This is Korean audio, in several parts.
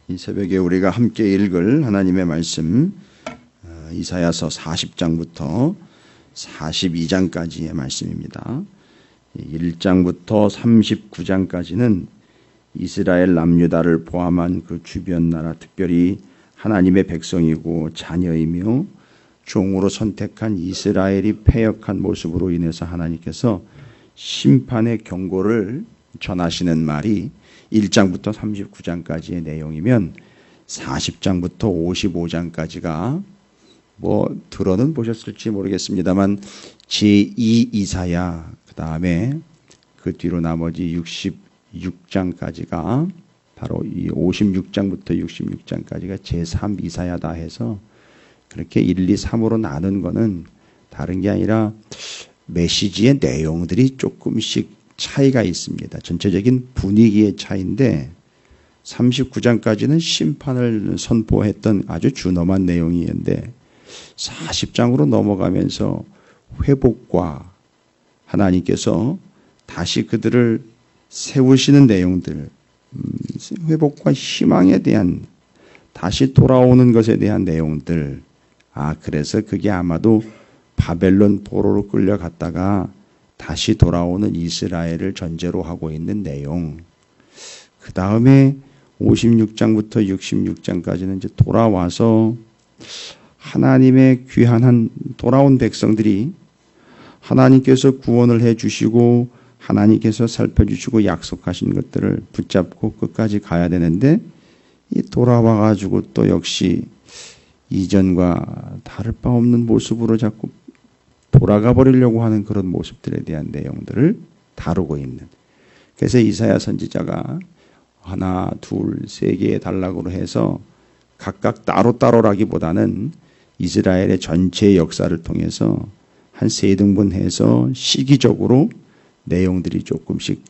이 새벽에 우리가 함께 읽을 하나님의 말씀 이사야서 40장부터 42장까지의 말씀입니다. 1장부터 39장까지는 이스라엘 남유다를 포함한 그 주변 나라, 특별히 하나님의 백성이고 자녀이며 종으로 선택한 이스라엘이 패역한 모습으로 인해서 하나님께서 심판의 경고를 전하시는 말이 1장부터 39장까지의 내용이면 40장부터 55장까지가 들어는 보셨을지 모르겠습니다만 제2 이사야, 그 다음에 그 뒤로 나머지 66장까지가 바로 이 56장부터 66장까지가 제3 이사야다 해서 그렇게 1, 2, 3으로 나눈 거는 다른 게 아니라 메시지의 내용들이 조금씩 차이가 있습니다. 전체적인 분위기의 차이인데 39장까지는 심판을 선포했던 아주 준엄한 내용이었는데 40장으로 넘어가면서 회복과 하나님께서 다시 그들을 세우시는 내용들, 회복과 희망에 대한 다시 돌아오는 것에 대한 내용들, 그래서 그게 아마도 바벨론 포로로 끌려갔다가 다시 돌아오는 이스라엘을 전제로 하고 있는 내용. 그 다음에 56장부터 66장까지는 이제 돌아와서 하나님의 귀한 돌아온 백성들이 하나님께서 구원을 해주시고 하나님께서 살펴주시고 약속하신 것들을 붙잡고 끝까지 가야 되는데 이 돌아와가지고 또 역시 이전과 다를 바 없는 모습으로 자꾸 돌아가 버리려고 하는 그런 모습들에 대한 내용들을 다루고 있는. 그래서 이사야 선지자가 하나, 둘, 세 개의 단락으로 해서 각각 따로따로라기보다는 이스라엘의 전체 역사를 통해서 한 세 등분해서 시기적으로 내용들이 조금씩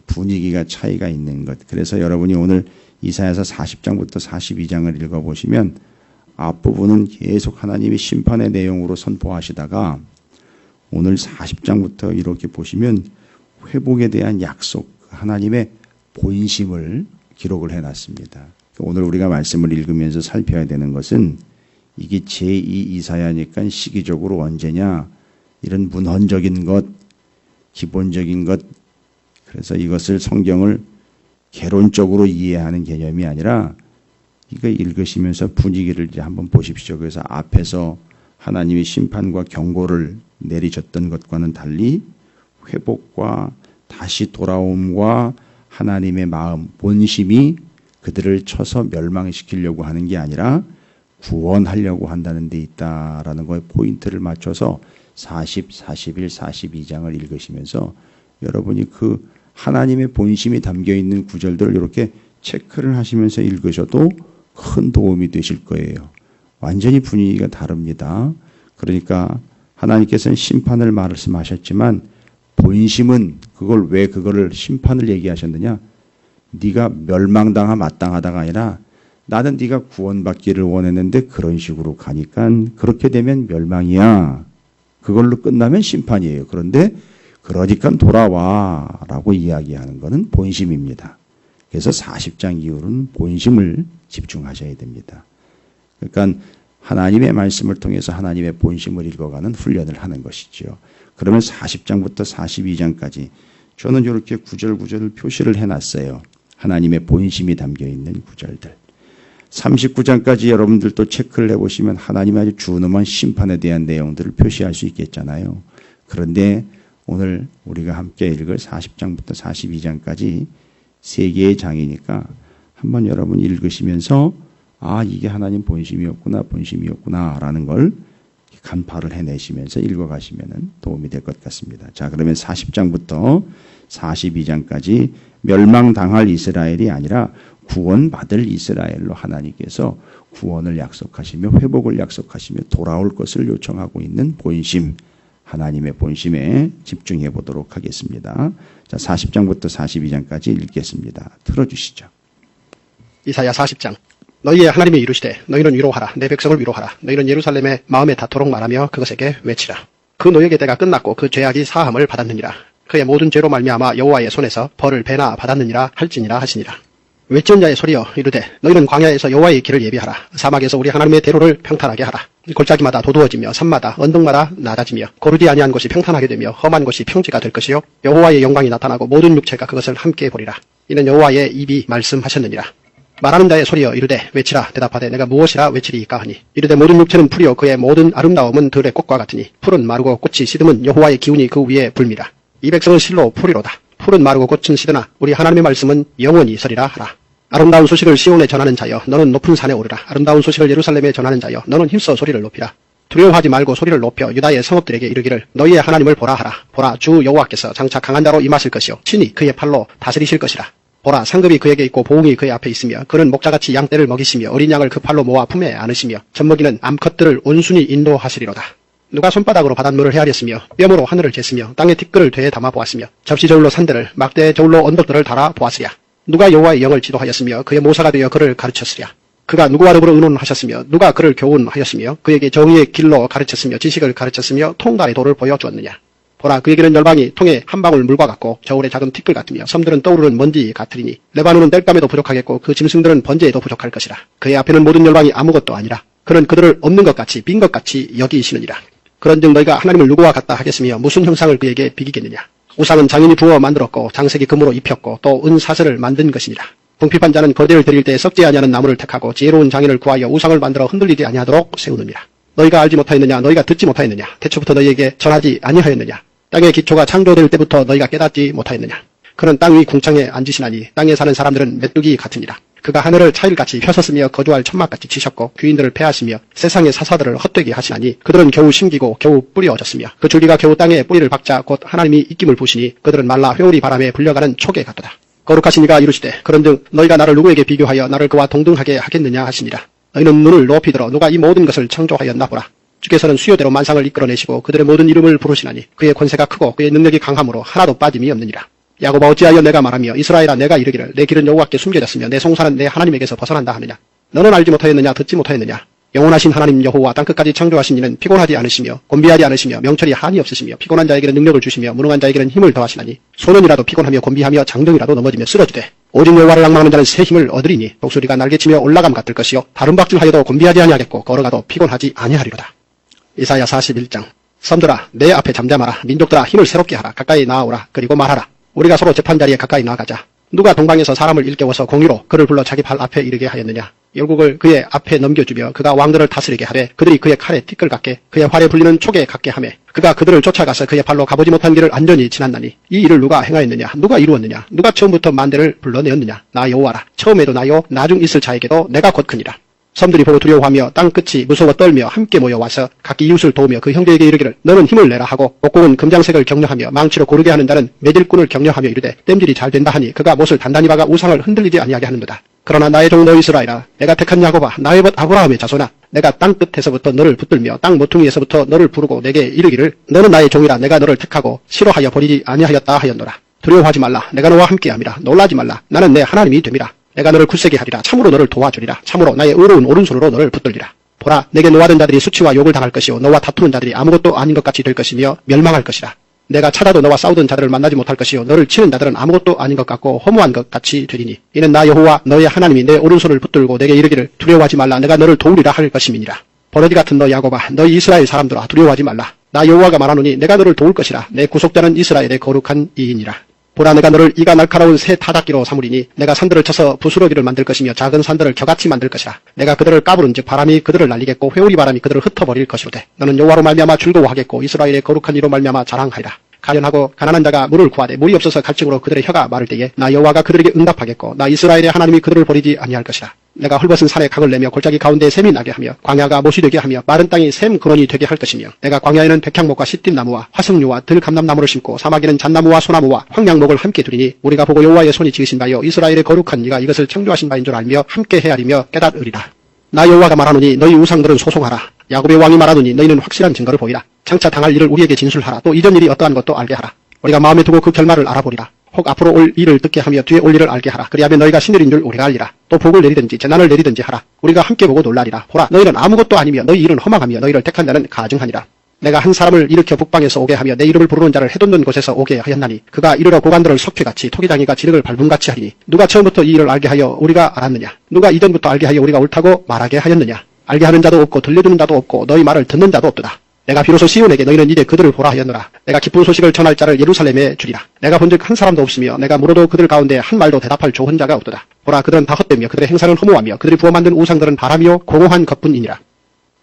분위기가 차이가 있는 것. 그래서 여러분이 오늘 이사야서 40장부터 42장을 읽어보시면 앞부분은 계속 하나님의 심판의 내용으로 선포하시다가 오늘 40장부터 이렇게 보시면 회복에 대한 약속, 하나님의 본심을 기록을 해놨습니다. 오늘 우리가 말씀을 읽으면서 살펴야 되는 것은 이게 제2 이사야니까 시기적으로 언제냐, 이런 문헌적인 것, 기본적인 것, 그래서 이것을 성경을 개론적으로 이해하는 개념이 아니라 이거 읽으시면서 분위기를 이제 한번 보십시오. 그래서 앞에서 하나님의 심판과 경고를 내리셨던 것과는 달리 회복과 다시 돌아옴과 하나님의 마음, 본심이 그들을 쳐서 멸망시키려고 하는 게 아니라 구원하려고 한다는 데 있다라는 거에 포인트를 맞춰서 40, 41, 42장을 읽으시면서 여러분이 그 하나님의 본심이 담겨있는 구절들을 이렇게 체크를 하시면서 읽으셔도 큰 도움이 되실 거예요. 완전히 분위기가 다릅니다. 그러니까 하나님께서는 심판을 말씀하셨지만 본심은 그거를 심판을 얘기하셨느냐? 네가 멸망당하 마땅하다가 아니라 나는 네가 구원받기를 원했는데 그런 식으로 가니까 그렇게 되면 멸망이야. 그걸로 끝나면 심판이에요. 그러니까 돌아와 라고 이야기하는 것은 본심입니다. 그래서 40장 이후로는 본심을 집중하셔야 됩니다. 그러니까 하나님의 말씀을 통해서 하나님의 본심을 읽어가는 훈련을 하는 것이죠. 그러면 40장부터 42장까지 저는 이렇게 구절구절을 표시를 해놨어요. 하나님의 본심이 담겨있는 구절들. 39장까지 여러분들도 체크를 해보시면 하나님의 아주 준엄한 심판에 대한 내용들을 표시할 수 있겠잖아요. 그런데 오늘 우리가 함께 읽을 40장부터 42장까지 세 개의 장이니까 한번 여러분 읽으시면서 이게 하나님 본심이었구나 라는 걸 간파를 해내시면서 읽어가시면 도움이 될 것 같습니다. 자, 그러면 40장부터 42장까지 멸망당할 이스라엘이 아니라 구원받을 이스라엘로 하나님께서 구원을 약속하시며 회복을 약속하시며 돌아올 것을 요청하고 있는 본심, 하나님의 본심에 집중해 보도록 하겠습니다. 자, 40장부터 42장까지 읽겠습니다. 틀어주시죠. 이사야 40장. 너희의 하나님이 이르시되 너희는 위로하라. 내 백성을 위로하라. 너희는 예루살렘의 마음에 닿도록 말하며 그것에게 외치라. 그 노역의 때가 끝났고 그 죄악이 사함을 받았느니라. 그의 모든 죄로 말미암아 여호와의 손에서 벌을 배나 받았느니라 할지니라 하시니라. 외치는 자의 소리여 이르되 너희는 광야에서 여호와의 길을 예비하라. 사막에서 우리 하나님의 대로를 평탄하게 하라. 골짜기마다 도두어지며 산마다 언덕마다 낮아지며 고르지 아니한 곳이 평탄하게 되며 험한 곳이 평지가 될 것이요 여호와의 영광이 나타나고 모든 육체가 그것을 함께 보리라. 이는 여호와의 입이 말씀하셨느니라. 말하는 자의 소리여 이르되 외치라. 대답하되 내가 무엇이라 외치리이까 하니 이르되 모든 육체는 풀이요 그의 모든 아름다움은 들의 꽃과 같으니 풀은 마르고 꽃이 시듬은 여호와의 기운이 그 위에 불미라. 이 백성은 실로 풀이로다. 풀은 마르고 꽃은 시드나 우리 하나님의 말씀은 영원히 서리라 하라. 아름다운 소식을 시온에 전하는 자여 너는 높은 산에 오르라. 아름다운 소식을 예루살렘에 전하는 자여 너는 힘써 소리를 높이라. 두려워하지 말고 소리를 높여 유다의 성읍들에게 이르기를 너희의 하나님을 보라 하라. 보라 주 여호와께서 장차 강한 자로 임하실 것이요 친히 그의 팔로 다스리실 것이라. 보라 상급이 그에게 있고 보응이 그의 앞에 있으며 그는 목자같이 양떼를 먹이시며 어린 양을 그 팔로 모아 품에 안으시며 젖먹이는 암컷들을 온순히 인도하시리로다. 누가 손바닥으로 바닷물을 헤아렸으며 뼘으로 하늘을 쟀으며 땅의 티끌을 되에 담아 보았으며 접시 저울로 산들을 막대의 저울로 언덕들을 달아 보았으랴. 누가 여호와의 영을 지도하였으며 그의 모사가 되어 그를 가르쳤으랴. 그가 누구와 더불어 의논하셨으며 누가 그를 교훈하였으며 그에게 정의의 길로 가르쳤으며 지식을 가르쳤으며 통달의 도를 보여주었느냐. 보라 그에게는 열방이 통에 한 방울 물과 같고 저울의 작은 티끌 같으며 섬들은 떠오르는 먼지 같으리니 레바논은 땔감에도 부족하겠고 그 짐승들은 번제에도 부족할 것이라. 그의 앞에는 모든 열방이 아무것도 아니라 그는 그들을 없는 것 같이 빈 것 같이 여기시느니라. 그런즉 너희가 하나님을 누구와 같다 하겠으며 무슨 형상을 그에게 비기겠느냐. 우상은 장인이 부어 만들었고 장색이 금으로 입혔고 또 은사슬을 만든 것이니라. 궁핍한 자는 거대를 드릴 때 썩지 아니하는 나무를 택하고 지혜로운 장인을 구하여 우상을 만들어 흔들리지 아니하도록 세우느니라. 너희가 알지 못하였느냐. 너희가 듣지 못하였느냐. 태초부터 너희에게 전하지 아니하였느냐. 땅의 기초가 창조될 때부터 너희가 깨닫지 못하였느냐. 그는 땅 위 궁창에 앉으시나니 땅에 사는 사람들은 메뚜기 같으니라. 그가 하늘을 차일같이 펴섰으며 거주할 천막같이 치셨고 귀인들을 패하시며 세상의 사사들을 헛되게 하시나니 그들은 겨우 심기고 겨우 뿌리어졌으며 그 줄기가 겨우 땅에 뿌리를 박자 곧 하나님이 입김을 부시니 그들은 말라 회오리 바람에 불려가는 촉에 같도다. 거룩하신 이가 이르시되 그런즉 너희가 나를 누구에게 비교하여 나를 그와 동등하게 하겠느냐 하시니라. 너희는 눈을 높이 들어 누가 이 모든 것을 창조하였나 보라. 주께서는 수요대로 만상을 이끌어내시고 그들의 모든 이름을 부르시나니 그의 권세가 크고 그의 능력이 강함으로 하나도 빠짐이 없느니라. 야곱아 어찌하여 내가 말하며 이스라엘아 내가 이르기를 내 길은 여호와께 숨겨졌으며 내 송사는 내 하나님에게서 벗어난다 하느냐. 너는 알지 못하였느냐 듣지 못하였느냐. 영원하신 하나님 여호와 땅끝까지 창조하신 이는 피곤하지 않으시며 곤비하지 않으시며 명철이 한이 없으시며 피곤한 자에게는 능력을 주시며 무능한 자에게는 힘을 더하시나니 소년이라도 피곤하며 곤비하며 장정이라도 넘어지며 쓰러지되 오직 여호와를 앙망하는 자는 새 힘을 얻으리니 독수리가 날개치며 올라감 같을 것이요 다른 박질하여도 곤비하지 아니하겠고 걸어가도 피곤하지 아니하리로다. 이사야 41장. 섬들아 내 앞에 잠잠하라. 민족들아 힘을 새롭게 하라. 가까이 나아오라. 그리고 말하라. 우리가 서로 재판자리에 가까이 나아가자. 누가 동방에서 사람을 일깨워서 공의로 그를 불러 자기 발 앞에 이르게 하였느냐. 열국을 그의 앞에 넘겨주며 그가 왕들을 다스리게 하되 그들이 그의 칼에 티끌 같게 그의 활에 불리는 촉에 같게 하매 그가 그들을 쫓아가서 그의 발로 가보지 못한 길을 안전히 지났나니 이 일을 누가 행하였느냐. 누가 이루었느냐. 누가 처음부터 만대를 불러내었느냐. 나 여호와라. 처음에도 나요 나중 있을 자에게도 내가 곧 크니라. 섬들이 보고 두려워하며 땅끝이 무서워 떨며 함께 모여와서 각기 이웃을 도우며 그 형제에게 이르기를 너는 힘을 내라 하고 옥공은 금장색을 격려하며 망치로 고르게 하는 자는 매질꾼을 격려하며 이르되 땜질이 잘 된다 하니 그가 못을 단단히 박아 우상을 흔들리지 아니하게 하는도다. 그러나 나의 종 너 이스라엘아 내가 택한 야곱아 나의 벗 아브라함의 자손아 내가 땅끝에서부터 너를 붙들며 땅 모퉁이에서부터 너를 부르고 내게 이르기를 너는 나의 종이라 내가 너를 택하고 싫어하여 버리지 아니하였다 하였노라. 두려워하지 말라. 내가 너와 함께함이라. 놀라지 말라. 나는 내 하나님이 됨이라. 내가 너를 굳세게 하리라. 참으로 너를 도와주리라. 참으로 나의 의로운 오른손으로 너를 붙들리라. 보라 내게 노하던 자들이 수치와 욕을 당할 것이요 너와 다투는 자들이 아무것도 아닌 것 같이 될 것이며 멸망할 것이라. 내가 찾아도 너와 싸우던 자들을 만나지 못할 것이요 너를 치는 자들은 아무것도 아닌 것 같고 허무한 것 같이 되리니 이는 나 여호와 너의 하나님이 내 오른손을 붙들고 내게 이르기를 두려워하지 말라. 내가 너를 도우리라 할 것임이니라. 버러지 같은 너 야곱아 너희 이스라엘 사람들아 두려워하지 말라. 나 여호와가 말하노니 내가 너를 도울 것이라. 내 구속자는 이스라엘의 거룩한 이인이라. 보라 내가 너를 이가 날카로운 새 타작기로 삼으리니 내가 산들을 쳐서 부스러기를 만들 것이며 작은 산들을 겨같이 만들 것이라. 내가 그들을 까부른즉 바람이 그들을 날리겠고 회오리 바람이 그들을 흩어버릴 것이로되 너는 여호와로 말미암아 즐거워하겠고 이스라엘의 거룩한 이로 말미암아 자랑하리라. 가련하고 가난한 자가 물을 구하되 물이 없어서 갈증으로 그들의 혀가 마를 때에 나 여호와가 그들에게 응답하겠고 나 이스라엘의 하나님이 그들을 버리지 아니할 것이라. 내가 헐벗은 산에 각을 내며 골짜기 가운데 샘이 나게 하며 광야가 못이 되게 하며 마른 땅이 샘 근원이 되게 할 것이며 내가 광야에는 백향목과 시띠나무와 화석류와 들감남나무를 심고 사막에는 잣나무와 소나무와 황량목을 함께 두리니 우리가 보고 여호와의 손이 지으신 바요 이스라엘의 거룩한 이가 이것을 창조하신 바인 줄 알며 함께 헤아리며 깨닫으리라. 나 여호와가 말하노니 너희 우상들은 소송하라. 야곱의 왕이 말하노니 너희는 확실한 증거를 보이라. 장차 당할 일을 우리에게 진술하라. 또 이전 일이 어떠한 것도 알게 하라. 우리가 마음에 두고 그 결말을 알아보리라. 혹 앞으로 올 일을 듣게 하며 뒤에 올 일을 알게 하라. 그리하면 너희가 신일인 줄 우리가 알리라. 또 복을 내리든지 재난을 내리든지 하라. 우리가 함께 보고 놀라리라. 보라 너희는 아무것도 아니며 너희 일은 허망하며 너희를 택한 자는 가증하니라. 내가 한 사람을 일으켜 북방에서 오게 하며 내 이름을 부르는 자를 해돋는 곳에서 오게 하였나니 그가 이르러 고관들을 석회같이 토기장이가 진흙을 밟음같이 하리니 누가 처음부터 이 일을 알게 하여 우리가 알았느냐? 누가 이전부터 알게 하여 우리가 옳다고 말하게 하였느냐? 알게 하는 자도 없고 들려주는 자도 없고 너희 말을 듣는 자도 없도다. 내가 비로소 시온에게 너희는 이제 그들을 보라 하였노라. 내가 기쁜 소식을 전할 자를 예루살렘에 주리라. 내가 본즉 한 사람도 없으며 내가 물어도 그들 가운데 한 말도 대답할 좋은 자가 없도다. 보라 그들은 다 헛되며 그들의 행사를 허무하며 그들이 부어 만든 우상들은 바라며 공허한 것뿐이니라.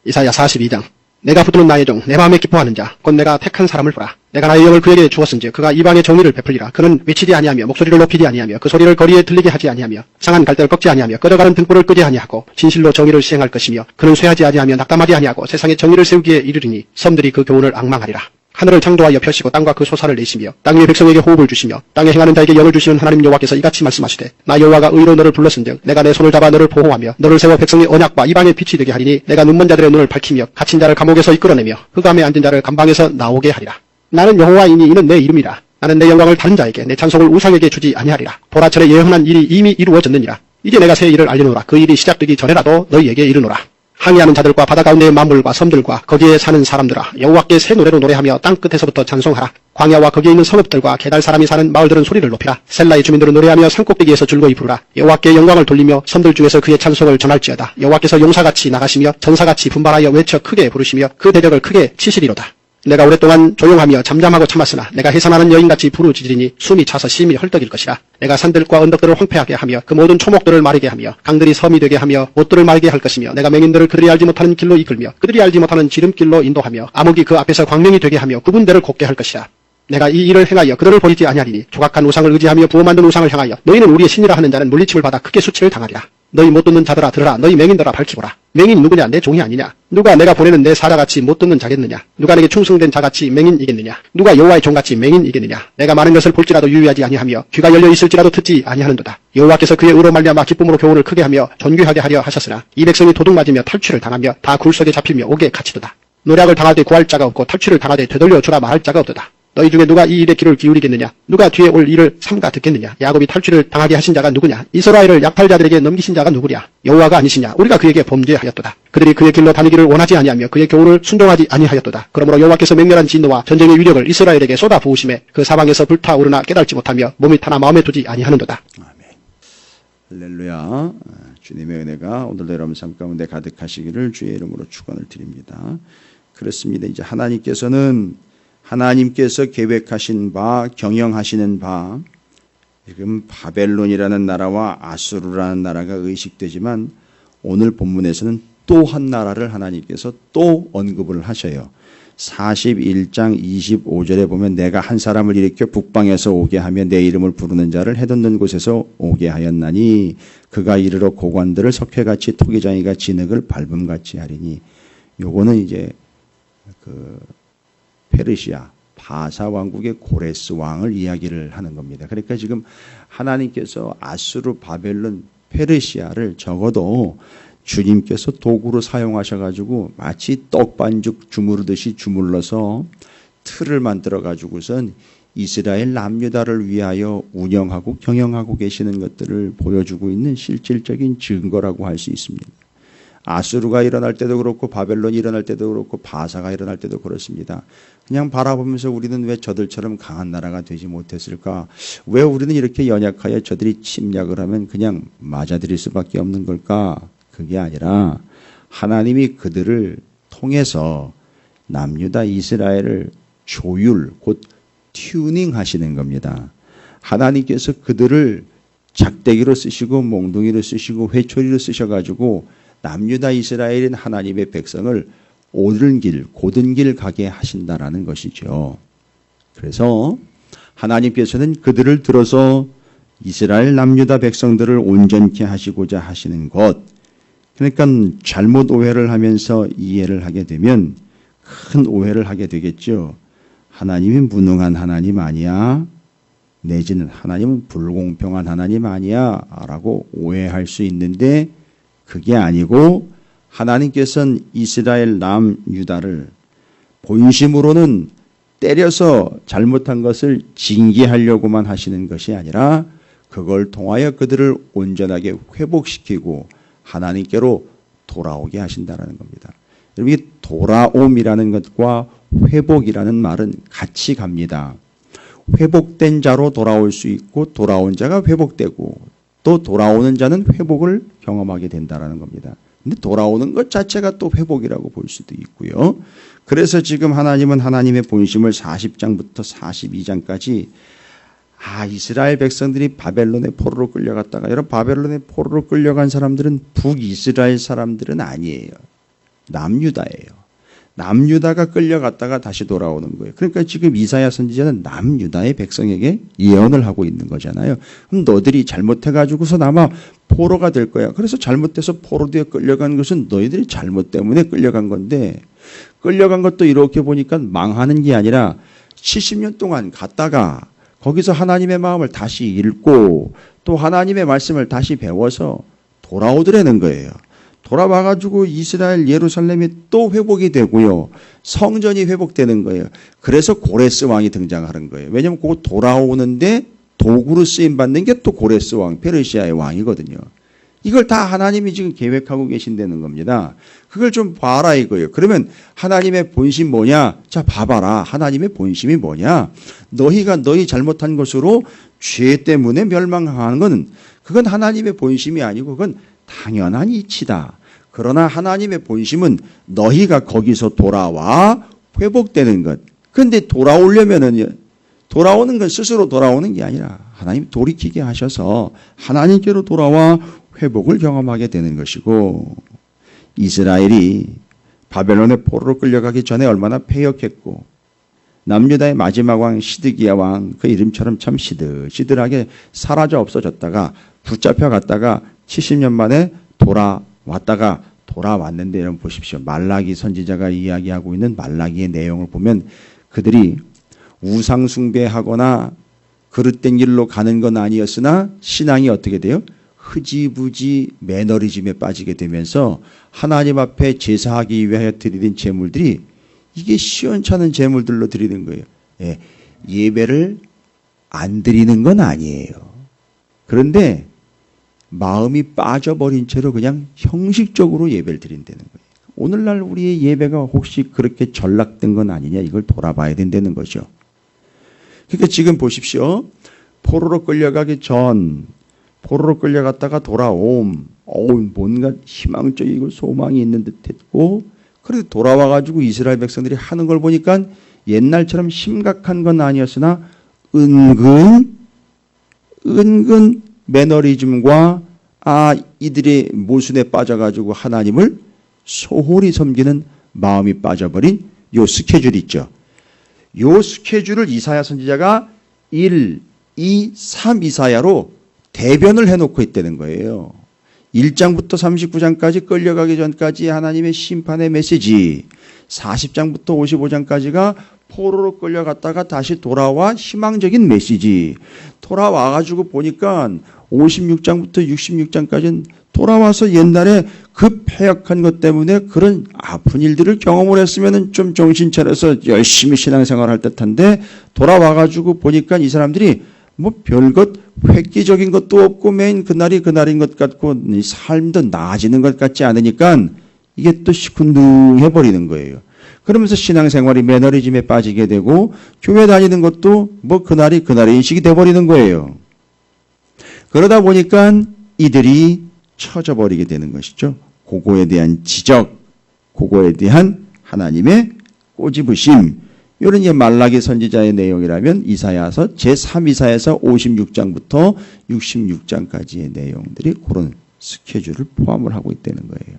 이사야 42장. 내가 붙드는 나의 종, 내 마음에 기뻐하는 자, 곧 내가 택한 사람을 보라. 내가 나의 영을 그에게 주었은즉 그가 이방의 정의를 베풀리라. 그는 외치지 아니하며 목소리를 높이지 아니하며 그 소리를 거리에 들리게 하지 아니하며 상한 갈대를 꺾지 아니하며 꺼져가는 등불을 끄지 아니하고 진실로 정의를 시행할 것이며 그는 쇠하지 아니하며 낙담하지 아니하고 세상에 정의를 세우기에 이르리니 섬들이 그 교훈을 앙망하리라. 하늘을 창조하여 펴시고 땅과 그 소사를 내시며 땅 위의 백성에게 호흡을 주시며 땅에 행하는 자에게 영을 주시는 하나님 여호와께서 이같이 말씀하시되 나 여호와가 의로 너를 불렀은즉 내가 내 손을 잡아 너를 보호하며 너를 세워 백성의 언약과 이방의 빛이 되게 하리니 내가 눈먼 자들의 눈을 밝히며 갇힌 자를 감옥에서 이끌어내며 흑암에 앉은 자를 감방에서 나오게 하리라. 나는 여호와이니 이는 내 이름이라. 나는 내 영광을 다른 자에게 내 찬송을 우상에게 주지 아니하리라. 보라 전에 예언한 일이 이미 이루어졌느니라. 이제 내가 새 일을 알려노라. 그 일이 시작되기 전에라도 너희에게 이르노라. 항의하는 자들과 바다 가운데의 만물과 섬들과 거기에 사는 사람들아 여호와께 새 노래로 노래하며 땅 끝에서부터 찬송하라. 광야와 거기에 있는 성읍들과 게달 사람이 사는 마을들은 소리를 높이라. 셀라의 주민들은 노래하며 산꼭대기에서 즐거이 부르라. 여호와께 영광을 돌리며 섬들 중에서 그의 찬송을 전할지어다. 여호와께서 용사같이 나가시며 전사같이 분발하여 외쳐 크게 부르시며 그 대적을 크게 치시리로다. 내가 오랫동안 조용하며 잠잠하고 참았으나 내가 해산하는 여인같이 부르짖으리니 숨이 차서 심히 헐떡일 것이라. 내가 산들과 언덕들을 황폐하게 하며 그 모든 초목들을 마르게 하며 강들이 섬이 되게 하며 못들을 마르게 할 것이며 내가 맹인들을 그들이 알지 못하는 길로 이끌며 그들이 알지 못하는 지름길로 인도하며 암흑이 그 앞에서 광명이 되게 하며 구분대를 곱게 할 것이라. 내가 이 일을 행하여 그들을 버리지 아니하리니 조각한 우상을 의지하며 부어 만든 우상을 향하여 너희는 우리의 신이라 하는 자는 물리침을 받아 크게 수치를 당하리라. 너희 못 듣는 자들아 들으라. 너희 맹인들아 밝히보라. 맹인 누구냐? 내 종이 아니냐? 누가 내가 보내는 내 사자같이 못 듣는 자겠느냐? 누가 내게 충성된 자같이 맹인이겠느냐? 누가 여호와의 종같이 맹인이겠느냐? 내가 많은 것을 볼지라도 유의하지 아니하며 귀가 열려 있을지라도 듣지 아니하는도다. 여호와께서 그의 의로 말미암아 기쁨으로 교훈을 크게 하며 존귀하게 하려 하셨으나 이 백성이 도둑맞으며 탈취를 당하며 다 굴속에 잡히며 옥에 갇히도다. 노략을 당할 때 구할 자가 없고 탈취를 당할 때 되돌려 주라 말할 자가 없도다. 너희 중에 누가 이 일에 귀를 기울이겠느냐? 누가 뒤에 올 일을 삼가 듣겠느냐? 야곱이 탈취를 당하게 하신 자가 누구냐? 이스라엘을 약탈자들에게 넘기신 자가 누구랴? 여호와가 아니시냐? 우리가 그에게 범죄하였도다. 그들이 그의 길로 다니기를 원하지 아니하며 그의 교훈을 순종하지 아니하였도다. 그러므로 여호와께서 맹렬한 진노와 전쟁의 위력을 이스라엘에게 쏟아 부으심에 그 사방에서 불타오르나 깨달지 못하며 몸이 타나 마음에 두지 아니하는도다. 아멘. 할렐루야. 주님의 은혜가 오늘도 여러분 삶 가운데 가득하시기를 주의 이름으로 축원을 드립니다. 그렇습니다. 이제 하나님께서 계획하신 바, 경영하시는 바, 지금 바벨론이라는 나라와 아수르라는 나라가 의식되지만 오늘 본문에서는 또 한 나라를 하나님께서 또 언급을 하셔요. 41장 25절에 보면 내가 한 사람을 일으켜 북방에서 오게 하며 내 이름을 부르는 자를 해돋는 곳에서 오게 하였나니 그가 이르러 고관들을 석회같이 토기장이가 진흙을 밟음같이 하리니 요거는 이제 페르시아 바사 왕국의 고레스 왕을 이야기를 하는 겁니다. 그러니까 지금 하나님께서 아수르, 바벨론, 페르시아를 적어도 주님께서 도구로 사용하셔가지고 마치 떡반죽 주무르듯이 주물러서 틀을 만들어가지고선 이스라엘 남유다를 위하여 운영하고 경영하고 계시는 것들을 보여주고 있는 실질적인 증거라고 할 수 있습니다. 아수르가 일어날 때도 그렇고 바벨론이 일어날 때도 그렇고 바사가 일어날 때도 그렇습니다. 그냥 바라보면서 우리는 왜 저들처럼 강한 나라가 되지 못했을까? 왜 우리는 이렇게 연약하여 저들이 침략을 하면 그냥 맞아들일 수밖에 없는 걸까? 그게 아니라 하나님이 그들을 통해서 남유다 이스라엘을 조율, 곧 튜닝 하시는 겁니다. 하나님께서 그들을 작대기로 쓰시고 몽둥이로 쓰시고 회초리로 쓰셔가지고 남유다 이스라엘인 하나님의 백성을 옳은 길, 곧은 길 가게 하신다라는 것이죠. 그래서 하나님께서는 그들을 들어서 이스라엘 남유다 백성들을 온전케 하시고자 하시는 것, 그러니까 잘못 오해를 하면서 이해를 하게 되면 큰 오해를 하게 되겠죠. 하나님이 무능한 하나님 아니야? 내지는 하나님은 불공평한 하나님 아니야? 라고 오해할 수 있는데 그게 아니고 하나님께서는 이스라엘 남유다를 본심으로는 때려서 잘못한 것을 징계하려고만 하시는 것이 아니라 그걸 통하여 그들을 온전하게 회복시키고 하나님께로 돌아오게 하신다는 겁니다. 여러분, 이 돌아옴이라는 것과 회복이라는 말은 같이 갑니다. 회복된 자로 돌아올 수 있고 돌아온 자가 회복되고 또 돌아오는 자는 회복을 경험하게 된다는 겁니다. 근데 돌아오는 것 자체가 또 회복이라고 볼 수도 있고요. 그래서 지금 하나님은 하나님의 본심을 40장부터 42장까지 이스라엘 백성들이 바벨론의 포로로 끌려갔다가 여러분 바벨론의 포로로 끌려간 사람들은 북이스라엘 사람들은 아니에요. 남유다예요. 남유다가 끌려갔다가 다시 돌아오는 거예요. 그러니까 지금 이사야 선지자는 남유다의 백성에게 예언을 하고 있는 거잖아요. 그럼 너희들이 잘못해가지고서 아마 포로가 될 거야. 그래서 잘못돼서 포로되어 끌려간 것은 너희들이 잘못 때문에 끌려간 건데 끌려간 것도 이렇게 보니까 망하는 게 아니라 70년 동안 갔다가 거기서 하나님의 마음을 다시 읽고 또 하나님의 말씀을 다시 배워서 돌아오더라는 거예요. 돌아와가지고 이스라엘 예루살렘이 또 회복이 되고요. 성전이 회복되는 거예요. 그래서 고레스 왕이 등장하는 거예요. 왜냐하면 그거 돌아오는데 도구로 쓰임받는 게 또 고레스 왕, 페르시아의 왕이거든요. 이걸 다 하나님이 지금 계획하고 계신다는 겁니다. 그걸 좀 봐라 이거예요. 그러면 하나님의 본심 뭐냐? 자, 봐봐라. 하나님의 본심이 뭐냐? 너희가 너희 잘못한 것으로 죄 때문에 멸망하는 건 그건 하나님의 본심이 아니고 그건 당연한 이치다. 그러나 하나님의 본심은 너희가 거기서 돌아와 회복되는 것. 그런데 돌아오려면은요. 돌아오는 건 스스로 돌아오는 게 아니라 하나님 돌이키게 하셔서 하나님께로 돌아와 회복을 경험하게 되는 것이고 이스라엘이 바벨론의 포로로 끌려가기 전에 얼마나 패역했고 남유다의 마지막 왕 시드기야 왕 그 이름처럼 참 시들시들하게 사라져 없어졌다가 붙잡혀 갔다가 70년 만에 돌아왔다가 돌아왔는데 여러분 보십시오. 말라기 선지자가 이야기하고 있는 말라기의 내용을 보면 그들이 우상 숭배하거나 그릇된 길로 가는 건 아니었으나 신앙이 어떻게 돼요? 흐지부지 매너리즘에 빠지게 되면서 하나님 앞에 제사하기 위하여 드리는 제물들이 이게 시원찮은 제물들로 드리는 거예요. 예배를 안 드리는 건 아니에요. 그런데 마음이 빠져버린 채로 그냥 형식적으로 예배를 드린다는 거예요. 오늘날 우리의 예배가 혹시 그렇게 전락된 건 아니냐 이걸 돌아봐야 된다는 거죠. 그러니까 지금 보십시오. 포로로 끌려가기 전 포로로 끌려갔다가 돌아옴. 뭔가 희망적이고 소망이 있는 듯했고 그래도 돌아와가지고 이스라엘 백성들이 하는 걸 보니까 옛날처럼 심각한 건 아니었으나 은근 매너리즘과 이들의 모순에 빠져가지고 하나님을 소홀히 섬기는 마음이 빠져버린 요 스케줄이 있죠. 요 스케줄을 이사야 선지자가 1, 2, 3 이사야로 대변을 해놓고 있다는 거예요. 1장부터 39장까지 끌려가기 전까지 하나님의 심판의 메시지, 40장부터 55장까지가 포로로 끌려갔다가 다시 돌아와 희망적인 메시지, 돌아와가지고 보니까 56장부터 66장까지는 돌아와서 옛날에 그 패역한 것 때문에 그런 아픈 일들을 경험을 했으면 좀 정신 차려서 열심히 신앙생활 할 듯한데 돌아와가지고 보니까 이 사람들이 뭐 별것 획기적인 것도 없고 매인 그날이 그날인 것 같고 삶도 나아지는 것 같지 않으니까 이게 또 시큰둥해 버리는 거예요. 그러면서 신앙생활이 매너리즘에 빠지게 되고 교회 다니는 것도 뭐 그날이 그날의 인식이 돼버리는 거예요. 그러다 보니까 이들이 처져 버리게 되는 것이죠. 그거에 대한 지적, 그거에 대한 하나님의 꼬집으심, 이런 이제 말라기 선지자의 내용이라면 이사야서 제3이사에서 56장부터 66장까지의 내용들이 그런 스케줄을 포함을 하고 있다는 거예요.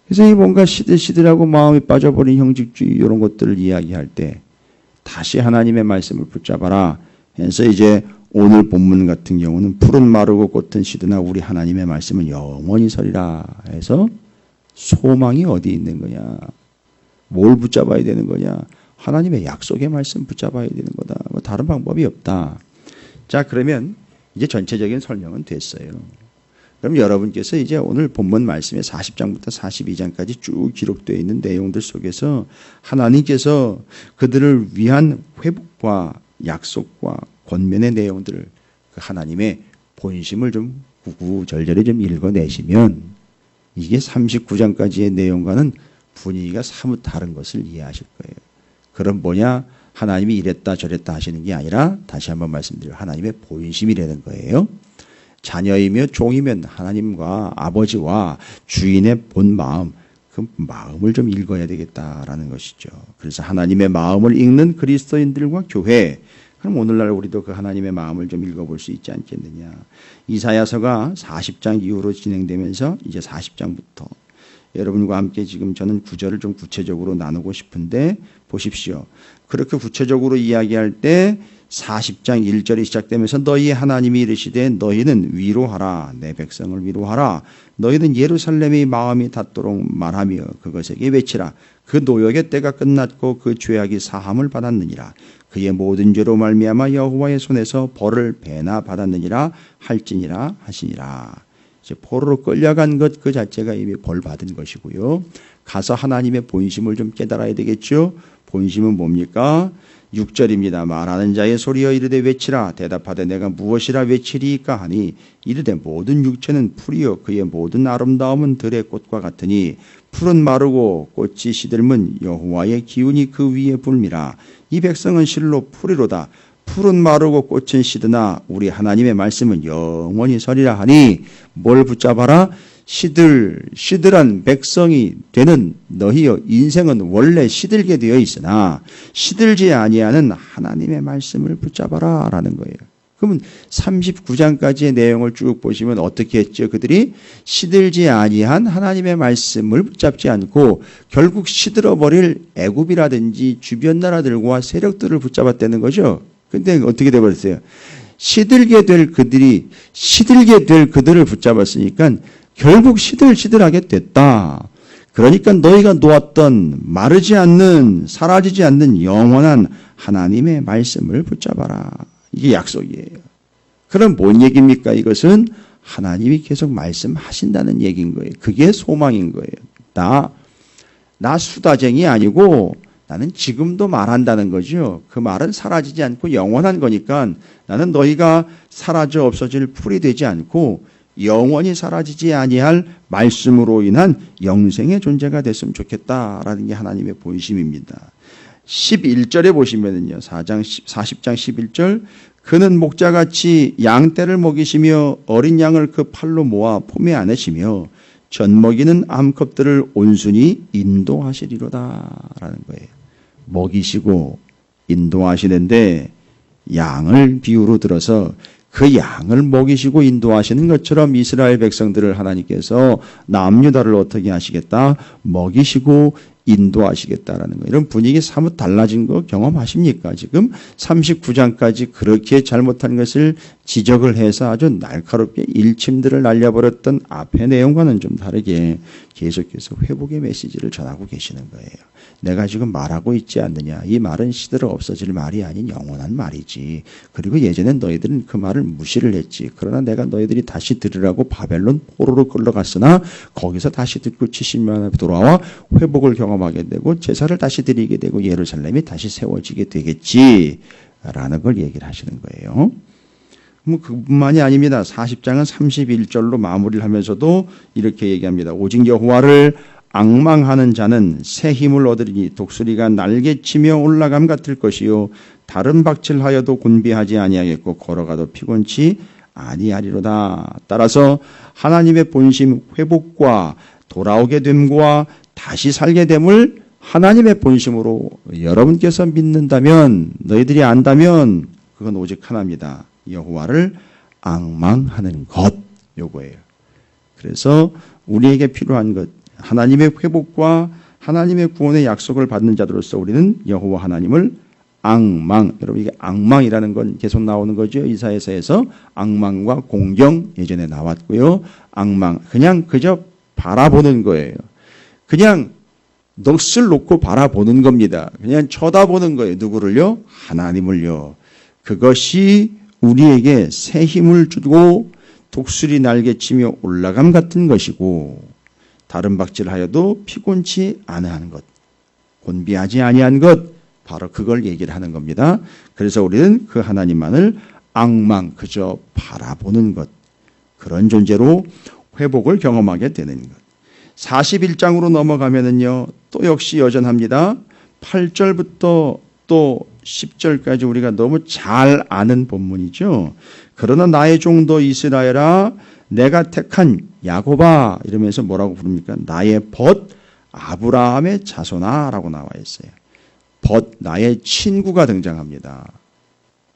그래서 이 뭔가 시들시들하고 마음이 빠져버린 형식주의 이런 것들을 이야기할 때 다시 하나님의 말씀을 붙잡아라 해서 이제 오늘 본문 같은 경우는 푸른 마르고 꽃은 시드나 우리 하나님의 말씀은 영원히 서리라 해서 소망이 어디 있는 거냐, 뭘 붙잡아야 되는 거냐, 하나님의 약속의 말씀 붙잡아야 되는 거다. 뭐 다른 방법이 없다. 자, 그러면 이제 전체적인 설명은 됐어요. 그럼 여러분께서 이제 오늘 본문 말씀의 40장부터 42장까지 쭉 기록되어 있는 내용들 속에서 하나님께서 그들을 위한 회복과 약속과 권면의 내용들을 그 하나님의 본심을 좀 구구절절히 좀 읽어내시면 이게 39장까지의 내용과는 분위기가 사뭇 다른 것을 이해하실 거예요. 그럼 뭐냐? 하나님이 이랬다 저랬다 하시는 게 아니라 다시 한번 말씀드려요. 하나님의 본심이라는 거예요. 자녀이며 종이면 하나님과 아버지와 주인의 본 마음, 그 마음을 좀 읽어야 되겠다라는 것이죠. 그래서 하나님의 마음을 읽는 그리스도인들과 교회, 그럼 오늘날 우리도 그 하나님의 마음을 좀 읽어볼 수 있지 않겠느냐. 이사야서가 40장 이후로 진행되면서 이제 40장부터 여러분과 함께 지금 저는 구절을 좀 구체적으로 나누고 싶은데 보십시오. 그렇게 구체적으로 이야기할 때 40장 1절이 시작되면서 너희 하나님이 이르시되 너희는 위로하라. 내 백성을 위로하라. 너희는 예루살렘의 마음이 닿도록 말하며 그것에게 외치라. 그 노역의 때가 끝났고 그 죄악이 사함을 받았느니라. 그의 모든 죄로 말미암아 여호와의 손에서 벌을 배나 받았느니라 할지니라 하시니라. 이제 포로로 끌려간 것 그 자체가 이미 벌 받은 것이고요. 가서 하나님의 본심을 좀 깨달아야 되겠죠. 본심은 뭡니까? 6절입니다. 말하는 자의 소리여 이르되 외치라. 대답하되 내가 무엇이라 외치리이까 하니 이르되 모든 육체는 풀이요 그의 모든 아름다움은 들의 꽃과 같으니 풀은 마르고 꽃이 시들면 여호와의 기운이 그 위에 불미라. 이 백성은 실로 풀이로다. 풀은 마르고 꽃은 시드나 우리 하나님의 말씀은 영원히 서리라 하니 뭘 붙잡아라? 시들한 백성이 되는 너희여 인생은 원래 시들게 되어 있으나 시들지 아니하는 하나님의 말씀을 붙잡아라 라는 거예요. 그러면 39장까지의 내용을 쭉 보시면 어떻게 했죠? 그들이 시들지 아니한 하나님의 말씀을 붙잡지 않고 결국 시들어버릴 애굽이라든지 주변 나라들과 세력들을 붙잡았다는 거죠. 근데 어떻게 돼버렸어요? 시들게 될 그들을 붙잡았으니까 결국 시들시들하게 됐다. 그러니까 너희가 놓았던 마르지 않는 사라지지 않는 영원한 하나님의 말씀을 붙잡아라. 이게 약속이에요. 그럼 뭔 얘기입니까? 이것은 하나님이 계속 말씀하신다는 얘기인 거예요. 그게 소망인 거예요. 나 수다쟁이 아니고 나는 지금도 말한다는 거죠. 그 말은 사라지지 않고 영원한 거니까 나는 너희가 사라져 없어질 풀이 되지 않고 영원히 사라지지 아니할 말씀으로 인한 영생의 존재가 됐으면 좋겠다라는 게 하나님의 본심입니다. 11절에 보시면은요. 40장 11절 그는 목자같이 양떼를 먹이시며 어린 양을 그 팔로 모아 포매 안으시며 젖 먹이는 암컷들을 온순히 인도하시리로다 라는 거예요. 먹이시고 인도하시는데 양을 비유로 들어서 그 양을 먹이시고 인도하시는 것처럼 이스라엘 백성들을 하나님께서 남유다를 어떻게 하시겠다? 먹이시고 인도하시겠다라는 거. 이런 분위기 사뭇 달라진 거 경험하십니까? 지금 39장까지 그렇게 잘못한 것을 지적을 해서 아주 날카롭게 일침들을 날려버렸던 앞의 내용과는 좀 다르게 계속해서 회복의 메시지를 전하고 계시는 거예요. 내가 지금 말하고 있지 않느냐. 이 말은 시들어 없어질 말이 아닌 영원한 말이지. 그리고 예전엔 너희들은 그 말을 무시를 했지. 그러나 내가 너희들이 다시 들으라고 바벨론 포로로 끌려갔으나 거기서 다시 듣고 70년 돌아와 회복을 경험하게 되고 제사를 다시 드리게 되고 예루살렘이 다시 세워지게 되겠지. 라는 걸 얘기를 하시는 거예요. 뭐 그뿐만이 아닙니다. 40장은 31절로 마무리를 하면서도 이렇게 얘기합니다. 오직 여호와를 앙망하는 자는 새 힘을 얻으리니 독수리가 날개치며 올라감 같을 것이요 다른 박질하여도 곤비하지 아니하겠고 걸어가도 피곤치 아니하리로다. 따라서 하나님의 본심 회복과 돌아오게 됨과 다시 살게 됨을 하나님의 본심으로 여러분께서 믿는다면 너희들이 안다면 그건 오직 하나입니다. 여호와를 앙망하는 것 요거예요. 그래서 우리에게 필요한 것 하나님의 회복과 하나님의 구원의 약속을 받는 자들로서 우리는 여호와 하나님을 앙망. 여러분 이게 앙망이라는 건 계속 나오는 거죠. 이사야서에서 앙망과 공경 예전에 나왔고요. 앙망 그냥 그저 바라보는 거예요. 그냥 넋을 놓고 바라보는 겁니다. 그냥 쳐다보는 거예요. 누구를요? 하나님을요. 그것이 우리에게 새 힘을 주고 독수리 날개치며 올라감 같은 것이고 다른 박질하여도 피곤치 아니하는 것, 곤비하지 아니한 것, 바로 그걸 얘기를 하는 겁니다. 그래서 우리는 그 하나님만을 앙망 그저 바라보는 것, 그런 존재로 회복을 경험하게 되는 것. 41장으로 넘어가면은요, 또 역시 여전합니다. 8절부터 또 10절까지 우리가 너무 잘 아는 본문이죠. 그러나 나의 종도 이스라엘아 내가 택한 야곱아 이러면서 뭐라고 부릅니까? 나의 벗 아브라함의 자손아 라고 나와 있어요. 벗 나의 친구가 등장합니다.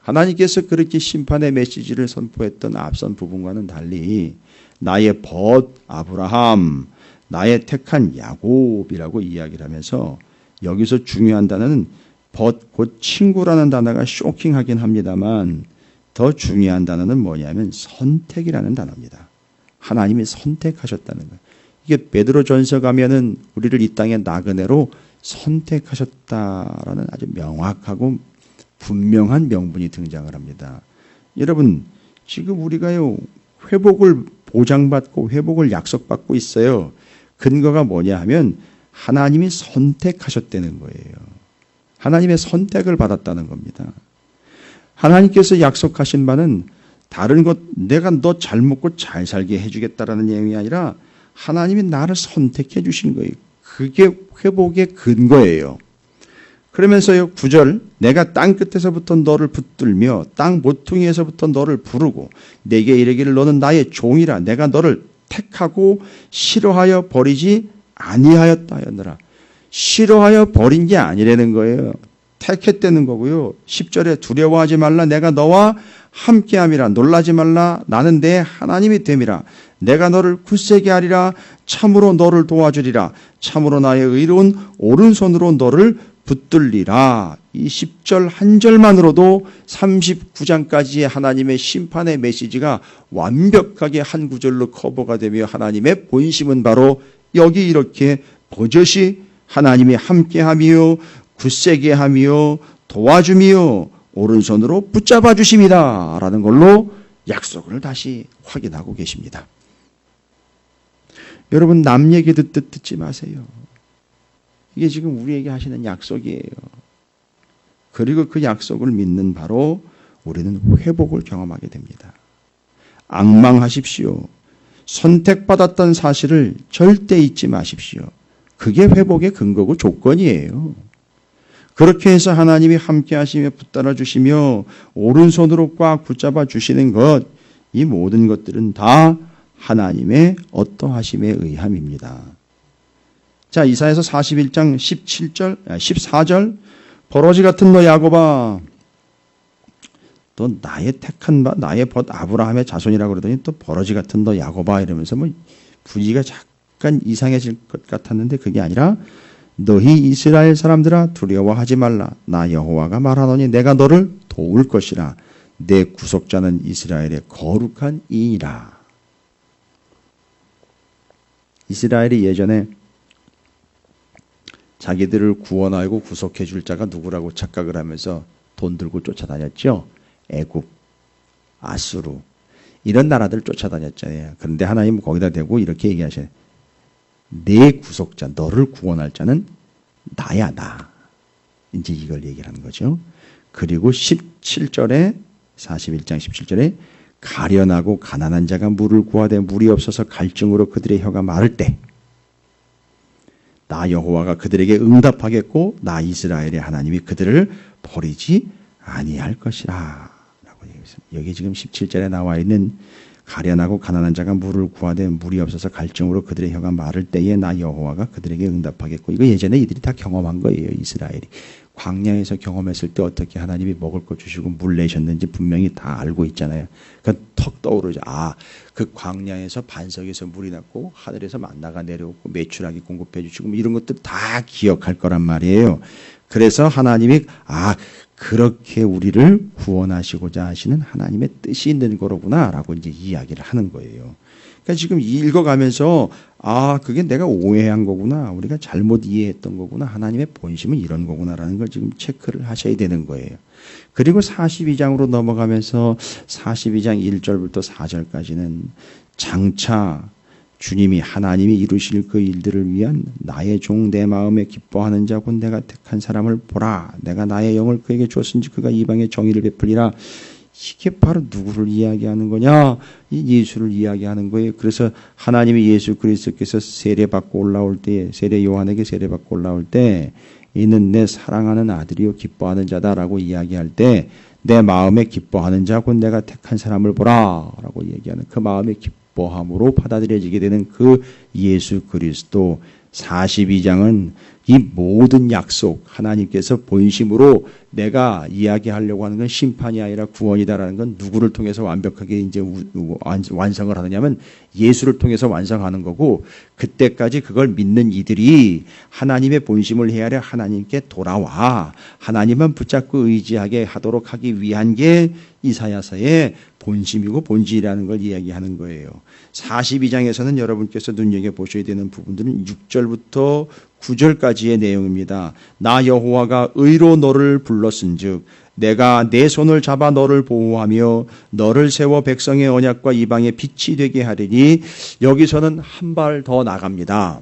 하나님께서 그렇게 심판의 메시지를 선포했던 앞선 부분과는 달리 나의 벗 아브라함 나의 택한 야곱이라고 이야기를 하면서 여기서 중요한 단어는 벗 곧 친구라는 단어가 쇼킹하긴 합니다만 더 중요한 단어는 뭐냐면 선택이라는 단어입니다. 하나님이 선택하셨다는 거예요. 이게 베드로전서 가면은 우리를 이 땅의 나그네로 선택하셨다라는 아주 명확하고 분명한 명분이 등장을 합니다. 여러분 지금 우리가요 회복을 보장받고 회복을 약속받고 있어요. 근거가 뭐냐 하면 하나님이 선택하셨다는 거예요. 하나님의 선택을 받았다는 겁니다. 하나님께서 약속하신 바는 다른 것 내가 너 잘 먹고 잘 살게 해주겠다라는 내용이 아니라 하나님이 나를 선택해 주신 거예요. 그게 회복의 근거예요. 그러면서요 9절 내가 땅 끝에서부터 너를 붙들며 땅 모퉁이에서부터 너를 부르고 내게 이르기를 너는 나의 종이라 내가 너를 택하고 싫어하여 버리지 아니하였다 하였느라. 싫어하여 버린 게 아니라는 거예요. 택했다는 거고요. 10절에 두려워하지 말라 내가 너와 함께함이라 놀라지 말라 나는 내 하나님이 됨이라 내가 너를 굳세게 하리라 참으로 너를 도와주리라 참으로 나의 의로운 오른손으로 너를 붙들리라. 이 10절 한 절만으로도 39장까지의 하나님의 심판의 메시지가 완벽하게 한 구절로 커버가 되며 하나님의 본심은 바로 여기 이렇게 버젓이 하나님이 함께하며 굳세게 하며 도와주며 오른손으로 붙잡아 주심이다 라는 걸로 약속을 다시 확인하고 계십니다. 여러분 남 얘기 듣지 마세요. 이게 지금 우리에게 하시는 약속이에요. 그리고 그 약속을 믿는 바로 우리는 회복을 경험하게 됩니다. 앙망하십시오. 선택받았던 사실을 절대 잊지 마십시오. 그게 회복의 근거고 조건이에요. 그렇게 해서 하나님이 함께 하시며 붙들어 주시며 오른손으로 꽉 붙잡아 주시는 것, 이 모든 것들은 다 하나님의 어떠하심에 의함입니다. 자, 이사야서 41장 14절 버러지 같은 너 야곱아 또 나의 택한 바 나의 벗 아브라함의 자손이라고 그러더니 또 버러지 같은 너 야곱아 이러면서 뭐 분위기가 약간 이상해질 것 같았는데 그게 아니라 너희 이스라엘 사람들아 두려워하지 말라 나 여호와가 말하노니 내가 너를 도울 것이라 내 구속자는 이스라엘의 거룩한 이이라. 이스라엘이 예전에 자기들을 구원하고 구속해 줄 자가 누구라고 착각을 하면서 돈 들고 쫓아다녔죠. 애굽, 아수르 이런 나라들 쫓아다녔잖아요. 그런데 하나님 거기다 대고 이렇게 얘기하셔요. 내 구속자, 너를 구원할 자는 나야 나. 이제 이걸 얘기하는 거죠. 그리고 17절에 41장 17절에 가련하고 가난한 자가 물을 구하되 물이 없어서 갈증으로 그들의 혀가 마를 때 나 여호와가 그들에게 응답하겠고 나 이스라엘의 하나님이 그들을 버리지 아니할 것이라 라고 얘기했습니다. 여기 지금 17절에 나와 있는 가련하고 가난한 자가 물을 구하되 물이 없어서 갈증으로 그들의 혀가 마를 때에 나 여호와가 그들에게 응답하겠고 이거 예전에 이들이 다 경험한 거예요. 이스라엘이 광야에서 경험했을 때 어떻게 하나님이 먹을 것 주시고 물 내셨는지 분명히 다 알고 있잖아요. 그러니까 턱 떠오르죠. 아, 그 광야에서 반석에서 물이 났고 하늘에서 만나가 내려오고 메추라기 공급해 주시고 뭐 이런 것들 다 기억할 거란 말이에요. 그래서 하나님이 그렇게 우리를 구원하시고자 하시는 하나님의 뜻이 있는 거로구나라고 이제 이야기를 하는 거예요. 그러니까 지금 읽어가면서 그게 내가 오해한 거구나. 우리가 잘못 이해했던 거구나. 하나님의 본심은 이런 거구나라는 걸 지금 체크를 하셔야 되는 거예요. 그리고 42장으로 넘어가면서 42장 1절부터 4절까지는 장차 주님이 하나님이 이루실 그 일들을 위한 나의 종 내 마음에 기뻐하는 자 곧 내가 택한 사람을 보라. 내가 나의 영을 그에게 줬은지 그가 이방의 정의를 베풀리라. 이게 바로 누구를 이야기하는 거냐? 이 예수를 이야기하는 거예요. 그래서 하나님이 예수 그리스도께서 세례받고 올라올 때, 세례 요한에게 세례받고 올라올 때 이는 내 사랑하는 아들이요 기뻐하는 자다라고 이야기할 때 내 마음에 기뻐하는 자 곧 내가 택한 사람을 보라 라고 얘기하는 그 마음의 기뻐함으로 받아들여지게 되는 그 예수 그리스도 42장은 이 모든 약속 하나님께서 본심으로 내가 이야기하려고 하는 건 심판이 아니라 구원이다라는 건 누구를 통해서 완벽하게 이제 완성을 하느냐면 예수를 통해서 완성하는 거고 그때까지 그걸 믿는 이들이 하나님의 본심을 헤아려 하나님께 돌아와 하나님만 붙잡고 의지하게 하도록 하기 위한 게 이사야서의 본심이고 본질이라는 걸 이야기하는 거예요. 42장에서는 여러분께서 눈여겨보셔야 되는 부분들은 6절부터 9절까지의 내용입니다. 나 여호와가 의로 너를 불렀은즉 내가 내 손을 잡아 너를 보호하며 너를 세워 백성의 언약과 이방의 빛이 되게 하리니 여기서는 한 발 더 나갑니다.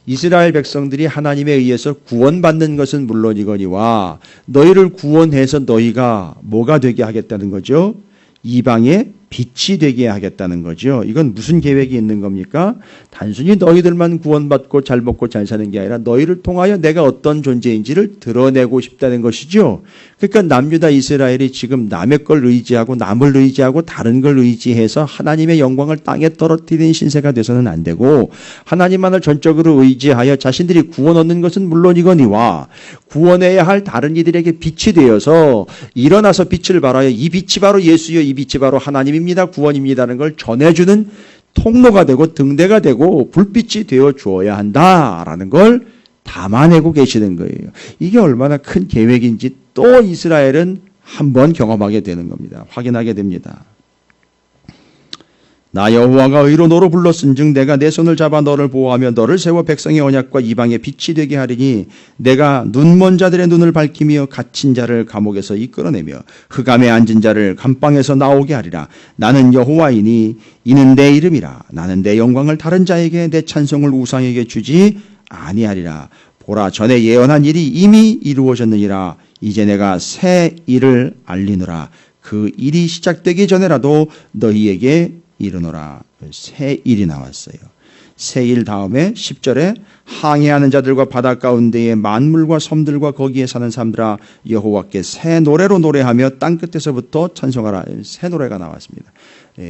이스라엘 백성들이 하나님에 의해서 구원받는 것은 물론이거니와 너희를 구원해서 너희가 뭐가 되게 하겠다는 거죠? 이방의 빛이 되게 하겠다는 거죠. 이건 무슨 계획이 있는 겁니까? 단순히 너희들만 구원받고 잘 먹고 잘 사는 게 아니라 너희를 통하여 내가 어떤 존재인지를 드러내고 싶다는 것이죠. 그러니까 남유다 이스라엘이 지금 남의 걸 의지하고 남을 의지하고 다른 걸 의지해서 하나님의 영광을 땅에 떨어뜨리는 신세가 돼서는 안 되고 하나님만을 전적으로 의지하여 자신들이 구원 얻는 것은 물론이거니와 구원해야 할 다른 이들에게 빛이 되어서 일어나서 빛을 발하여 이 빛이 바로 예수여 이 빛이 바로 하나님입니다 구원입니다라는 걸 전해주는 통로가 되고 등대가 되고 불빛이 되어 주어야 한다라는 걸 담아내고 계시는 거예요. 이게 얼마나 큰 계획인지 또 이스라엘은 한번 경험하게 되는 겁니다. 확인하게 됩니다. 나 여호와가 의로 너로 불렀은즉 내가 내 손을 잡아 너를 보호하며 너를 세워 백성의 언약과 이방의 빛이 되게 하리니 내가 눈먼 자들의 눈을 밝히며 갇힌 자를 감옥에서 이끌어내며 흑암에 앉은 자를 감방에서 나오게 하리라. 나는 여호와이니 이는 내 이름이라. 나는 내 영광을 다른 자에게 내 찬송을 우상에게 주지 아니하리라. 보라 전에 예언한 일이 이미 이루어졌느니라. 이제 내가 새 일을 알리노라. 그 일이 시작되기 전에라도 너희에게 이르노라. 새 일이 나왔어요. 새 일 다음에 10절에 항해하는 자들과 바다 가운데의 만물과 섬들과 거기에 사는 사람들아 여호와께 새 노래로 노래하며 땅끝에서부터 찬송하라. 새 노래가 나왔습니다.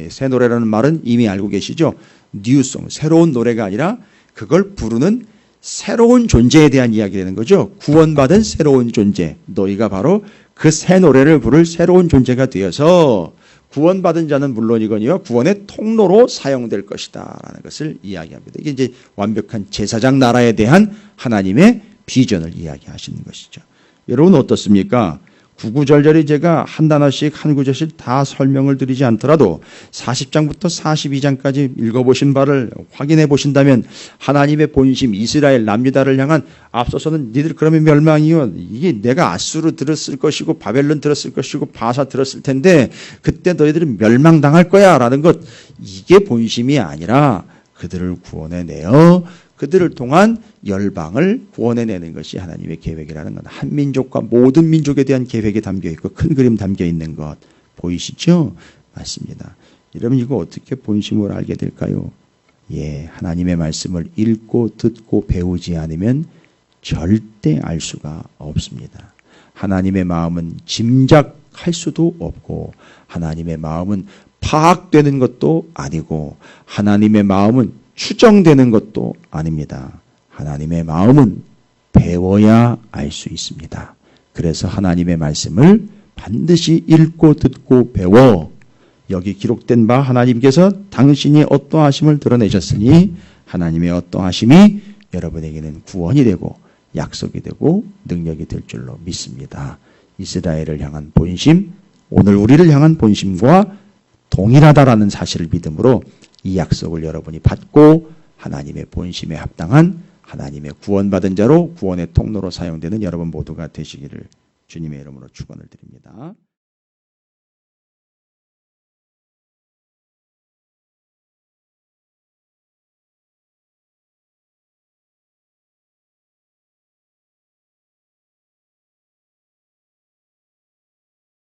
새 노래라는 말은 이미 알고 계시죠? 뉴송, 새로운 노래가 아니라 그걸 부르는 새로운 존재에 대한 이야기가 되는 거죠. 구원받은 새로운 존재. 너희가 바로 그 새 노래를 부를 새로운 존재가 되어서 구원받은 자는 물론이거니와 구원의 통로로 사용될 것이다 라는 것을 이야기합니다. 이게 이제 완벽한 제사장 나라에 대한 하나님의 비전을 이야기하시는 것이죠. 여러분 어떻습니까? 구구절절히 제가 한 단어씩 한 구절씩 다 설명을 드리지 않더라도 40장부터 42장까지 읽어보신 바를 확인해 보신다면 하나님의 본심 이스라엘 남유다를 향한 앞서서는 니들 그러면 멸망이요. 이게 내가 아수르 들었을 것이고 바벨론 들었을 것이고 바사 들었을 텐데 그때 너희들은 멸망당할 거야 라는 것 이게 본심이 아니라 그들을 구원해내어 그들을 통한 열방을 구원해내는 것이 하나님의 계획이라는 것. 한 민족과 모든 민족에 대한 계획이 담겨있고 큰 그림 담겨있는 것 보이시죠? 맞습니다. 여러분 이거 어떻게 본심으로 알게 될까요? 하나님의 말씀을 읽고 듣고 배우지 않으면 절대 알 수가 없습니다. 하나님의 마음은 짐작할 수도 없고 하나님의 마음은 파악되는 것도 아니고 하나님의 마음은 추정되는 것도 아닙니다. 하나님의 마음은 배워야 알 수 있습니다. 그래서 하나님의 말씀을 반드시 읽고 듣고 배워 여기 기록된 바 하나님께서 당신이 어떠하심을 드러내셨으니 하나님의 어떠하심이 여러분에게는 구원이 되고 약속이 되고 능력이 될 줄로 믿습니다. 이스라엘을 향한 본심, 오늘 우리를 향한 본심과 동일하다라는 사실을 믿음으로 이 약속을 여러분이 받고 하나님의 본심에 합당한 하나님의 구원받은 자로 구원의 통로로 사용되는 여러분 모두가 되시기를 주님의 이름으로 축원을 드립니다.